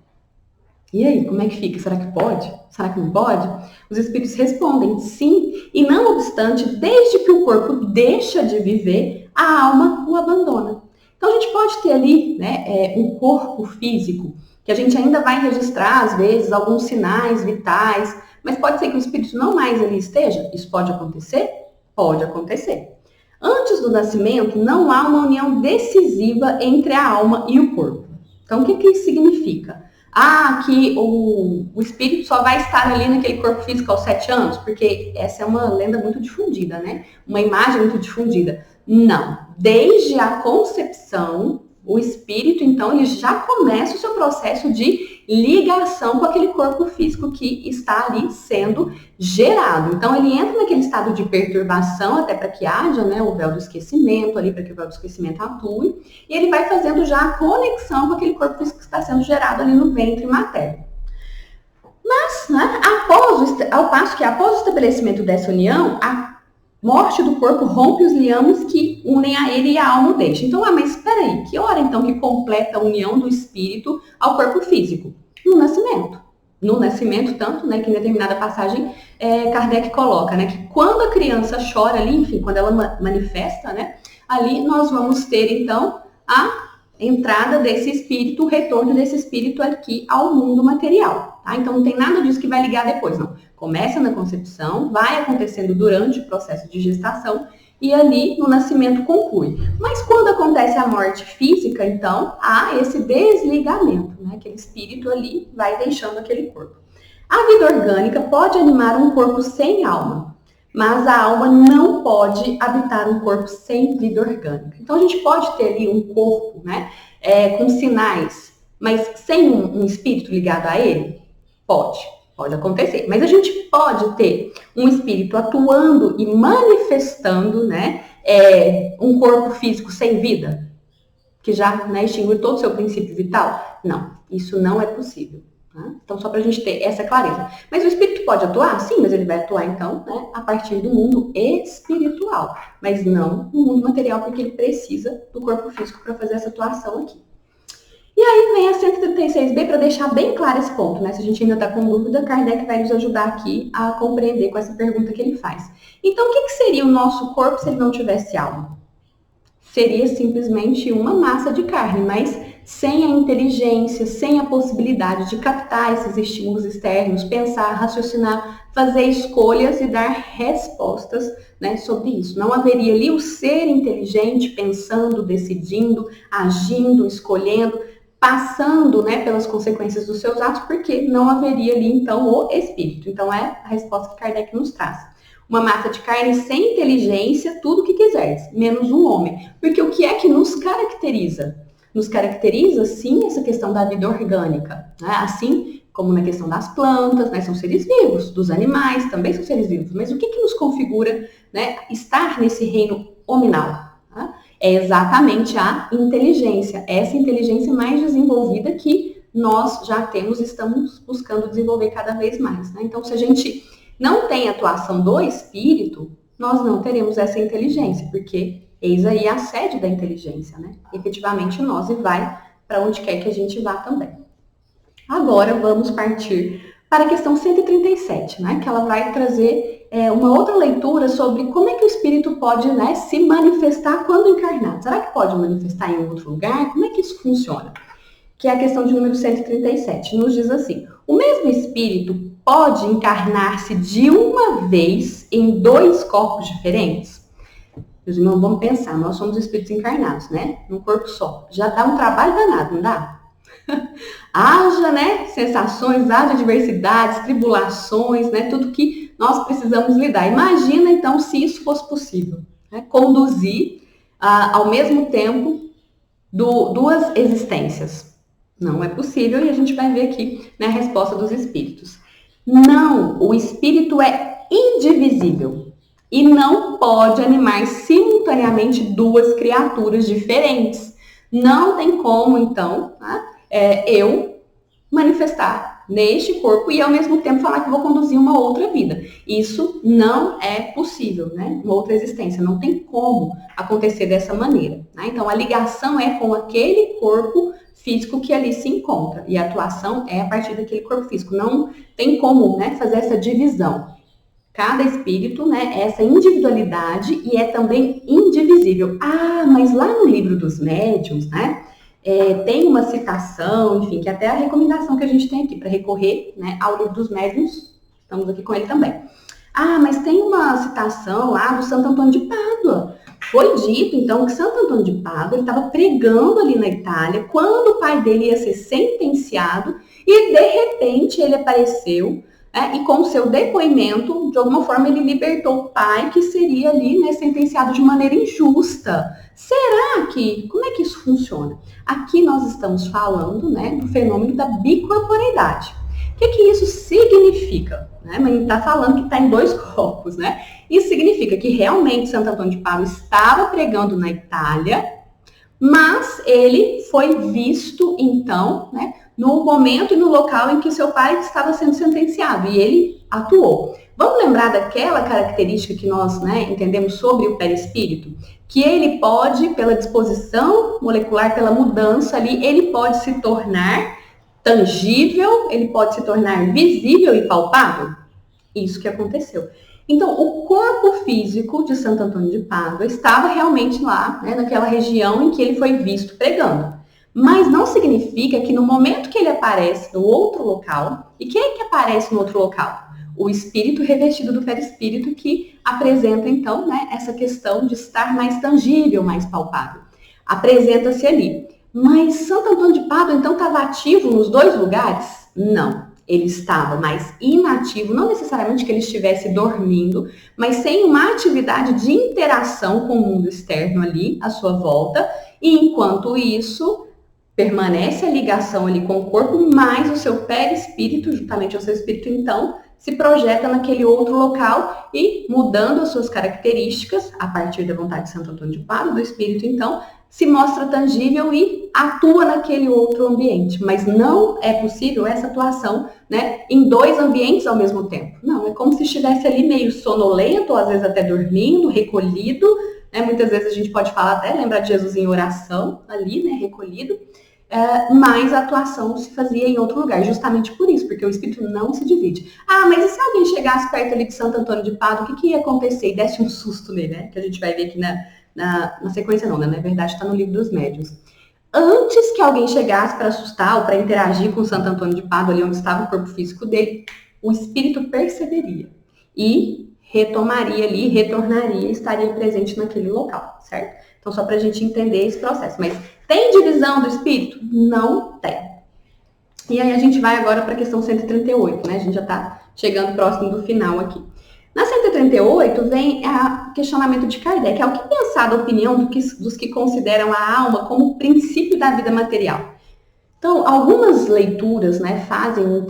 E aí, como é que fica? Será que pode? Será que não pode? Os espíritos respondem sim, e não obstante, desde que o corpo deixa de viver, a alma o abandona. Então, a gente pode ter ali, né, um corpo físico, que a gente ainda vai registrar, às vezes, alguns sinais vitais, mas pode ser que o espírito não mais ali esteja? Isso pode acontecer? Pode acontecer. Antes do nascimento, não há uma união decisiva entre a alma e o corpo. Então, o que isso significa? Que o espírito só vai estar ali naquele corpo físico aos 7 anos? Porque essa é uma lenda muito difundida, né? Uma imagem muito difundida. Não. Desde a concepção, o espírito, então, ele já começa o seu processo de ligação com aquele corpo físico que está ali sendo gerado. Então, ele entra naquele estado de perturbação, até para que haja, né, o véu do esquecimento ali, para que o véu do esquecimento atue, e ele vai fazendo já a conexão com aquele corpo físico que está sendo gerado ali no ventre materno. Mas, né, ao passo que após o estabelecimento dessa união, a morte do corpo rompe os liames que unem a ele e a alma o deixa. Então, mas espera aí, que hora então que completa a união do espírito ao corpo físico? No nascimento. No nascimento, tanto, né, que em determinada passagem Kardec coloca, né, que quando a criança chora ali, enfim, quando ela manifesta, né, ali nós vamos ter então a entrada desse espírito, o retorno desse espírito aqui ao mundo material, tá? Então não tem nada disso que vai ligar depois, não. Começa na concepção, vai acontecendo durante o processo de gestação e ali no nascimento conclui. Mas quando acontece a morte física, então há esse desligamento, né? Aquele espírito ali vai deixando aquele corpo. A vida orgânica pode animar um corpo sem alma, mas a alma não pode habitar um corpo sem vida orgânica. Então, a gente pode ter ali um corpo, né, com sinais, mas sem um espírito ligado a ele? Pode acontecer. Mas a gente pode ter um espírito atuando e manifestando, né, um corpo físico sem vida, que já, né, extinguiu todo o seu princípio vital? Não, isso não é possível. Então, só para a gente ter essa clareza. Mas o espírito pode atuar? Sim, mas ele vai atuar, então, né, a partir do mundo espiritual. Mas não no mundo material, porque ele precisa do corpo físico para fazer essa atuação aqui. E aí vem a 136b para deixar bem claro esse ponto, né? Se a gente ainda está com dúvida, Kardec vai nos ajudar aqui a compreender com essa pergunta que ele faz. Então, o que seria o nosso corpo se ele não tivesse alma? Seria simplesmente uma massa de carne, mas sem a inteligência, sem a possibilidade de captar esses estímulos externos, pensar, raciocinar, fazer escolhas e dar respostas, né, sobre isso. Não haveria ali o ser inteligente pensando, decidindo, agindo, escolhendo, passando, né, pelas consequências dos seus atos, porque não haveria ali, então, o espírito. Então, é a resposta que Kardec nos traz. Uma massa de carne sem inteligência, tudo o que quiseres, menos um homem. Porque o que é que nos caracteriza? Nos caracteriza, sim, essa questão da vida orgânica, né? Assim como na questão das plantas, né? São seres vivos, dos animais também são seres vivos. Mas o que nos configura, né, estar nesse reino hominal? Né? É exatamente a inteligência, essa inteligência mais desenvolvida que nós já temos e estamos buscando desenvolver cada vez mais. Né? Então, se a gente não tem atuação do espírito, nós não teremos essa inteligência, porque eis aí a sede da inteligência, né? Efetivamente nós e vai para onde quer que a gente vá também. Agora vamos partir para a questão 137, né? Que ela vai trazer uma outra leitura sobre como é que o espírito pode, né, se manifestar quando encarnado. Será que pode manifestar em outro lugar? Como é que isso funciona? Que é a questão de número 137. Nos diz assim: o mesmo espírito pode encarnar-se de uma vez em dois corpos diferentes? Meus irmãos, vamos pensar, nós somos espíritos encarnados, né? Num corpo só. Já dá um trabalho danado, não dá? Haja, né, sensações, haja diversidades, tribulações, né, tudo que nós precisamos lidar. Imagina, então, se isso fosse possível, né, conduzir ao mesmo tempo duas existências. Não é possível e a gente vai ver aqui, né, a resposta dos espíritos. Não, o espírito é indivisível e não pode animar simultaneamente duas criaturas diferentes. Não tem como, então, né, eu manifestar neste corpo e ao mesmo tempo falar que vou conduzir uma outra vida. Isso não é possível, né? Uma outra existência. Não tem como acontecer dessa maneira. Né? Então, a ligação é com aquele corpo físico que ali se encontra. E a atuação é a partir daquele corpo físico. Não tem como, né, fazer essa divisão. Cada espírito, né, é essa individualidade e é também indivisível. Ah, mas lá no livro dos médiuns, né, tem uma citação, enfim, que é até a recomendação que a gente tem aqui para recorrer, né, ao livro dos médiuns. Estamos aqui com ele também. Ah, mas tem uma citação lá do Santo Antônio de Pádua. Foi dito, então, que Santo Antônio de Pádua estava pregando ali na Itália quando o pai dele ia ser sentenciado e, de repente, ele apareceu e com o seu depoimento, de alguma forma, ele libertou o pai que seria ali, né, sentenciado de maneira injusta. Será que, como é que isso funciona? Aqui nós estamos falando, né, do fenômeno da bicorporeidade. O que isso significa? Né? Mas ele está falando que está em dois corpos, né? Isso significa que realmente Santo Antônio de Pádua estava pregando na Itália, mas ele foi visto, então, né, no momento e no local em que seu pai estava sendo sentenciado, e ele atuou. Vamos lembrar daquela característica que nós, né, entendemos sobre o perispírito? Que ele pode, pela disposição molecular, pela mudança ali, ele pode se tornar tangível, ele pode se tornar visível e palpável? Isso que aconteceu. Então, o corpo físico de Santo Antônio de Pádua estava realmente lá, né, naquela região em que ele foi visto pregando. Mas não significa que no momento que ele aparece no outro local, e quem é que aparece no outro local? O espírito revestido do perispírito que apresenta, então, né, essa questão de estar mais tangível, mais palpável. Apresenta-se ali. Mas Santo Antônio de Pádua, então, estava ativo nos dois lugares? Não. Ele estava mais inativo, não necessariamente que ele estivesse dormindo, mas sem uma atividade de interação com o mundo externo ali, à sua volta, e enquanto isso, permanece a ligação ali com o corpo, mas o seu perispírito, juntamente o seu espírito, então, se projeta naquele outro local e, mudando as suas características, a partir da vontade de Santo Antônio de Pádua, do espírito, então, se mostra tangível e atua naquele outro ambiente. Mas não é possível essa atuação, né, em dois ambientes ao mesmo tempo. Não, é como se estivesse ali meio sonolento, ou às vezes até dormindo, recolhido. Né? Muitas vezes a gente pode falar até, lembrar de Jesus em oração, ali, né, recolhido. Mas a atuação se fazia em outro lugar, justamente por isso, porque o espírito não se divide. Ah, mas e se alguém chegasse perto ali de Santo Antônio de Pádua, o que ia acontecer? E desse um susto nele, né? Que a gente vai ver aqui na sequência não, né? Na verdade está no livro dos médiuns. Antes que alguém chegasse para assustar ou para interagir com Santo Antônio de Pádua, ali onde estava o corpo físico dele, o espírito perceberia e retomaria ali, retornaria, estaria presente naquele local, certo? Então, só para a gente entender esse processo. Mas tem divisão do espírito? Não tem. E aí a gente vai agora para a questão 138, né? A gente já está chegando próximo do final aqui. Na 138 vem o questionamento de Kardec, é o que pensar da opinião dos que consideram a alma como o princípio da vida material. Então, algumas leituras, né,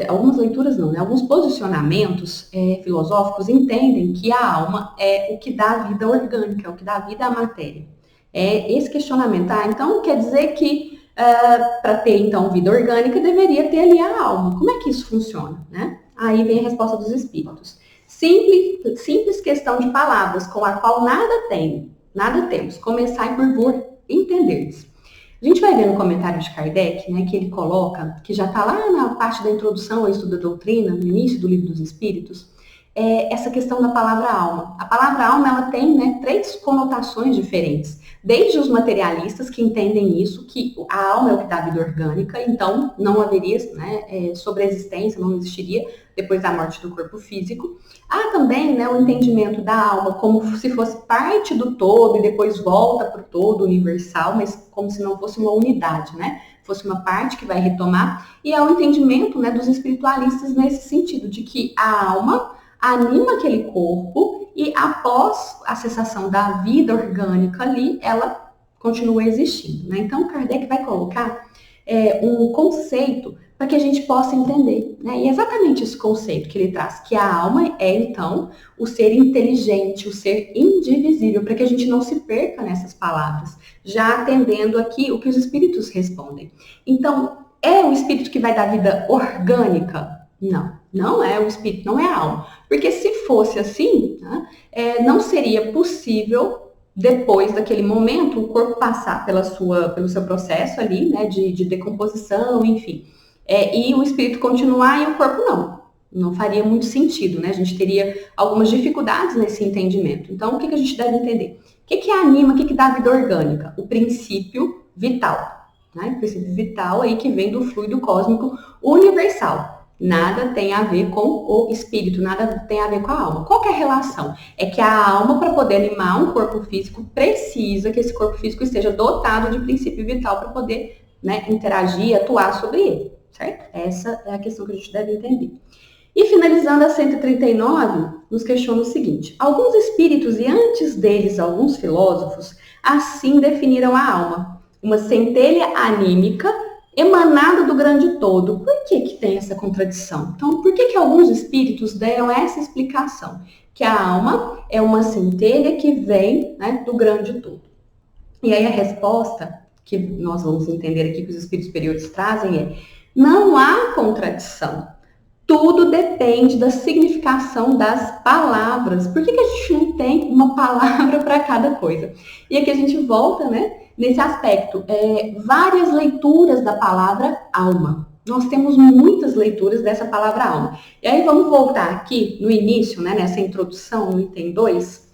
algumas leituras não, né, alguns posicionamentos filosóficos entendem que a alma é o que dá vida orgânica, é o que dá vida à matéria. Esse questionamento, então quer dizer que para ter então vida orgânica deveria ter ali a alma. Como é que isso funciona, né? Aí vem a resposta dos espíritos. Simples questão de palavras, com a qual nada temos. Começai por vos entenderes. A gente vai ver no comentário de Kardec, né, que ele coloca, que já está lá na parte da introdução ao estudo da doutrina, no início do livro dos Espíritos, essa questão da palavra alma. A palavra alma, ela tem, né, três conotações diferentes. Desde os materialistas que entendem isso, que a alma é o que dá vida orgânica, então não haveria, né, sobreexistência, não existiria depois da morte do corpo físico. Há também, né, o entendimento da alma como se fosse parte do todo e depois volta para o todo universal, mas como se não fosse uma unidade, né? Fosse uma parte que vai retomar. E há o entendimento, né, dos espiritualistas nesse sentido, de que a alma anima aquele corpo e após a cessação da vida orgânica ali, ela continua existindo, né? Então, Kardec vai colocar um conceito para que a gente possa entender, né? E é exatamente esse conceito que ele traz, que a alma é, então, o ser inteligente, o ser indivisível, para que a gente não se perca nessas palavras, já atendendo aqui o que os espíritos respondem. Então, é o espírito que vai dar vida orgânica? Não é o espírito, não é a alma. Porque se fosse assim, né, não seria possível, depois daquele momento, o corpo passar pelo seu processo ali, né, de decomposição, enfim. E o espírito continuar e o corpo não. Não faria muito sentido, né? A gente teria algumas dificuldades nesse entendimento. Então, o que a gente deve entender? O que anima, o que dá vida orgânica? O princípio vital, né? O princípio vital aí que vem do fluido cósmico universal. Nada tem a ver com o espírito, nada tem a ver com a alma. Qual que é a relação? É que a alma, para poder animar um corpo físico, precisa que esse corpo físico esteja dotado de princípio vital para poder, né, interagir, atuar sobre ele, certo? Essa é a questão que a gente deve entender. E finalizando a 139, nos questiona o seguinte: alguns espíritos e antes deles alguns filósofos assim definiram a alma, uma centelha anímica emanada do grande todo. Por que tem essa contradição? Então, por que alguns espíritos deram essa explicação? Que a alma é uma centelha que vem, né, do grande todo. E aí a resposta que nós vamos entender aqui que os espíritos superiores trazem é: não há contradição. Tudo depende da significação das palavras. Por que a gente não tem uma palavra para cada coisa? E aqui a gente volta, né, nesse aspecto. Várias leituras da palavra alma. Nós temos muitas leituras dessa palavra alma. E aí vamos voltar aqui no início, né, nessa introdução, no item 2.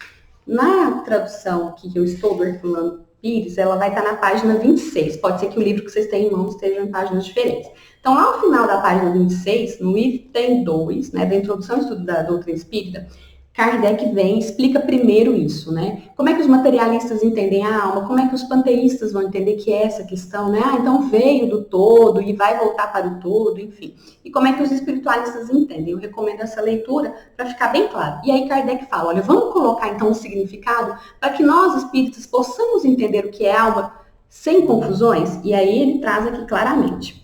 Na tradução que eu estou do Herculano Pires, ela vai estar na página 26. Pode ser que o livro que vocês têm em mãos esteja em páginas diferentes. Então, lá no final da página 26, no item 2, né, da introdução ao estudo da doutrina espírita, Kardec vem e explica primeiro isso, né? Como é que os materialistas entendem a alma, como é que os panteístas vão entender que é essa questão, né? Então veio do todo e vai voltar para o todo, enfim. E como é que os espiritualistas entendem? Eu recomendo essa leitura para ficar bem claro. E aí Kardec fala, olha, vamos colocar então um significado para que nós espíritas possamos entender o que é alma sem confusões? E aí ele traz aqui claramente.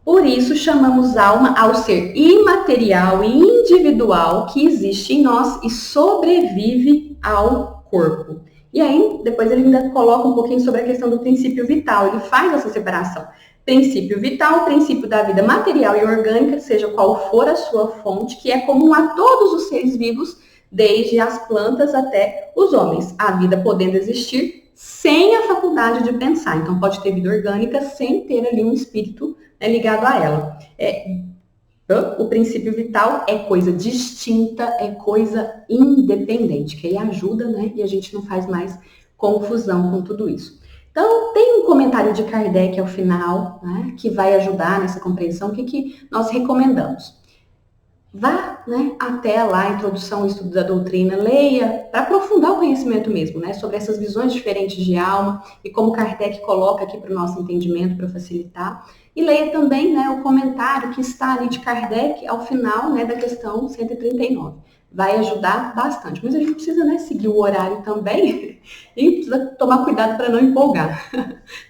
Por isso, chamamos alma ao ser imaterial e individual que existe em nós e sobrevive ao corpo. E aí, depois ele ainda coloca um pouquinho sobre a questão do princípio vital. Ele faz essa separação. Princípio vital, princípio da vida material e orgânica, seja qual for a sua fonte, que é comum a todos os seres vivos, desde as plantas até os homens. A vida podendo existir sem a faculdade de pensar. Então, pode ter vida orgânica sem ter ali um espírito ligado a ela. O princípio vital é coisa distinta, é coisa independente, que aí ajuda, né? E a gente não faz mais confusão com tudo isso. Então, tem um comentário de Kardec ao final, né, que vai ajudar nessa compreensão. O que nós recomendamos? Vá, né, até lá a introdução ao estudo da doutrina, leia, para aprofundar o conhecimento mesmo, né, sobre essas visões diferentes de alma e como Kardec coloca aqui para o nosso entendimento, para facilitar. E leia também, né, o comentário que está ali de Kardec ao final, né, da questão 139. Vai ajudar bastante. Mas a gente precisa, né, seguir o horário também e precisa tomar cuidado para não empolgar.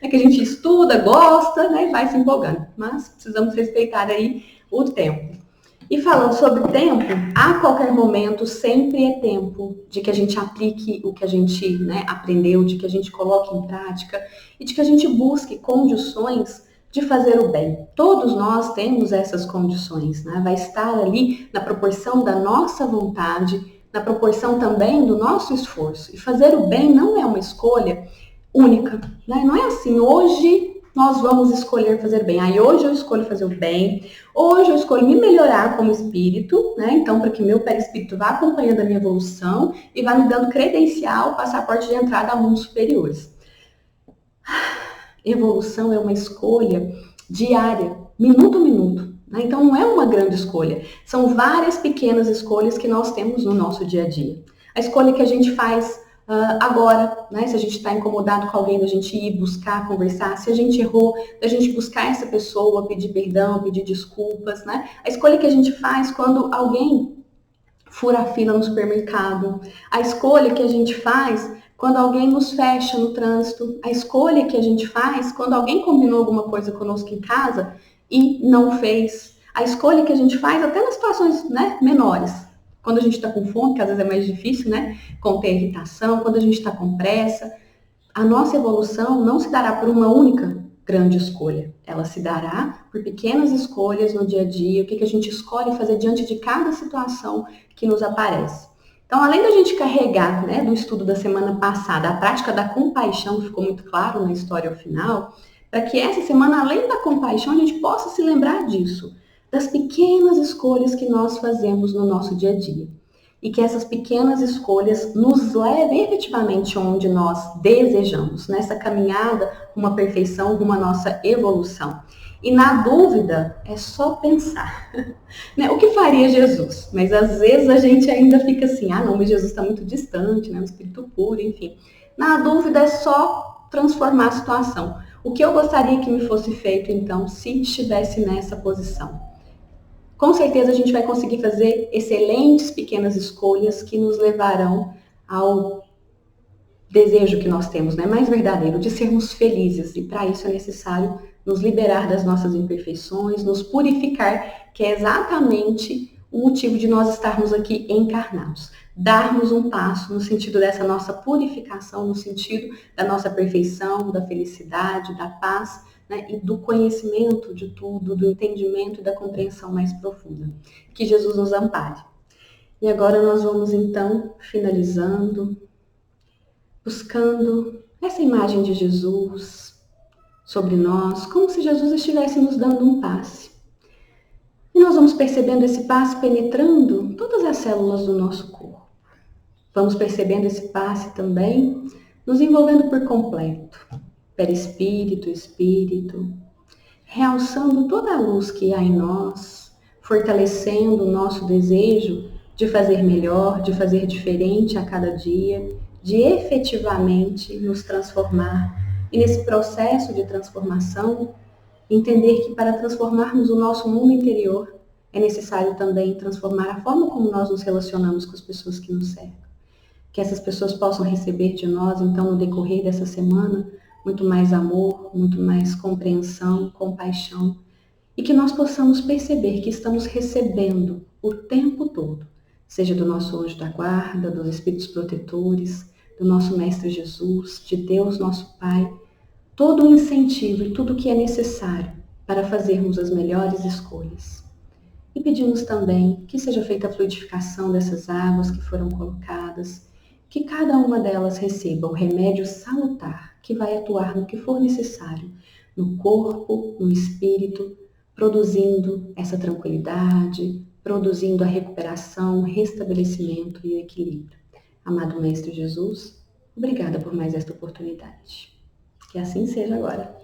É que a gente estuda, gosta, né, e vai se empolgando. Mas precisamos respeitar aí o tempo. E falando sobre tempo, a qualquer momento sempre é tempo de que a gente aplique o que a gente, né, aprendeu, de que a gente coloque em prática e de que a gente busque condições de fazer o bem. Todos nós temos essas condições, né? Vai estar ali na proporção da nossa vontade, na proporção também do nosso esforço. E fazer o bem não é uma escolha única, né? Não é assim, hoje nós vamos escolher fazer bem. Aí hoje eu escolho fazer o bem, hoje eu escolho me melhorar como espírito, né? Então, para que meu perispírito vá acompanhando a minha evolução e vá me dando credencial, passaporte de entrada a mundos superiores. Evolução é uma escolha diária, minuto a minuto. Né? Então, não é uma grande escolha. São várias pequenas escolhas que nós temos no nosso dia a dia. A escolha que a gente faz agora, né? Se a gente está incomodado com alguém, da gente ir buscar, conversar. Se a gente errou, da gente buscar essa pessoa, pedir perdão, pedir desculpas, né? A escolha que a gente faz quando alguém fura a fila no supermercado. A escolha que a gente faz quando alguém nos fecha no trânsito. A escolha que a gente faz quando alguém combinou alguma coisa conosco em casa e não fez. A escolha que a gente faz até nas situações, né, menores. Quando a gente está com fome, que às vezes é mais difícil, né, conter a irritação, quando a gente está com pressa. A nossa evolução não se dará por uma única grande escolha. Ela se dará por pequenas escolhas no dia a dia, o que a gente escolhe fazer diante de cada situação que nos aparece. Então, além da gente carregar, né, do estudo da semana passada, a prática da compaixão, que ficou muito claro na história ao final, para que essa semana, além da compaixão, a gente possa se lembrar disso, das pequenas escolhas que nós fazemos no nosso dia a dia. E que essas pequenas escolhas nos levem efetivamente onde nós desejamos, nessa caminhada rumo à perfeição, rumo à nossa evolução. E na dúvida, é só pensar. Né? O que faria Jesus? Mas às vezes a gente ainda fica assim, não, mas Jesus está muito distante, né? Um espírito puro, enfim. Na dúvida é só transformar a situação. O que eu gostaria que me fosse feito, então, se estivesse nessa posição? com certeza a gente vai conseguir fazer excelentes pequenas escolhas que nos levarão ao desejo que nós temos, né, mais verdadeiro, de sermos felizes. E para isso é necessário nos liberar das nossas imperfeições, nos purificar, que é exatamente o motivo de nós estarmos aqui encarnados. Darmos um passo no sentido dessa nossa purificação, no sentido da nossa perfeição, da felicidade, da paz, né, e do conhecimento de tudo, do entendimento e da compreensão mais profunda. Que Jesus nos ampare. E agora nós vamos então finalizando, buscando essa imagem de Jesus sobre nós, como se Jesus estivesse nos dando um passe. E nós vamos percebendo esse passe penetrando todas as células do nosso corpo. Vamos percebendo esse passe também nos envolvendo por completo, perispírito, espírito, realçando toda a luz que há em nós, fortalecendo o nosso desejo de fazer melhor, de fazer diferente a cada dia, de efetivamente nos transformar. E nesse processo de transformação, entender que para transformarmos o nosso mundo interior, é necessário também transformar a forma como nós nos relacionamos com as pessoas que nos cercam. Que essas pessoas possam receber de nós, então, no decorrer dessa semana, muito mais amor, muito mais compreensão, compaixão, e que nós possamos perceber que estamos recebendo o tempo todo, seja do nosso anjo da guarda, dos espíritos protetores, do nosso Mestre Jesus, de Deus, nosso Pai, todo o incentivo e tudo o que é necessário para fazermos as melhores escolhas. E pedimos também que seja feita a fluidificação dessas águas que foram colocadas, que cada uma delas receba o remédio salutar que vai atuar no que for necessário, no corpo, no espírito, produzindo essa tranquilidade, produzindo a recuperação, o restabelecimento e o equilíbrio. Amado Mestre Jesus, obrigada por mais esta oportunidade. Que assim seja agora.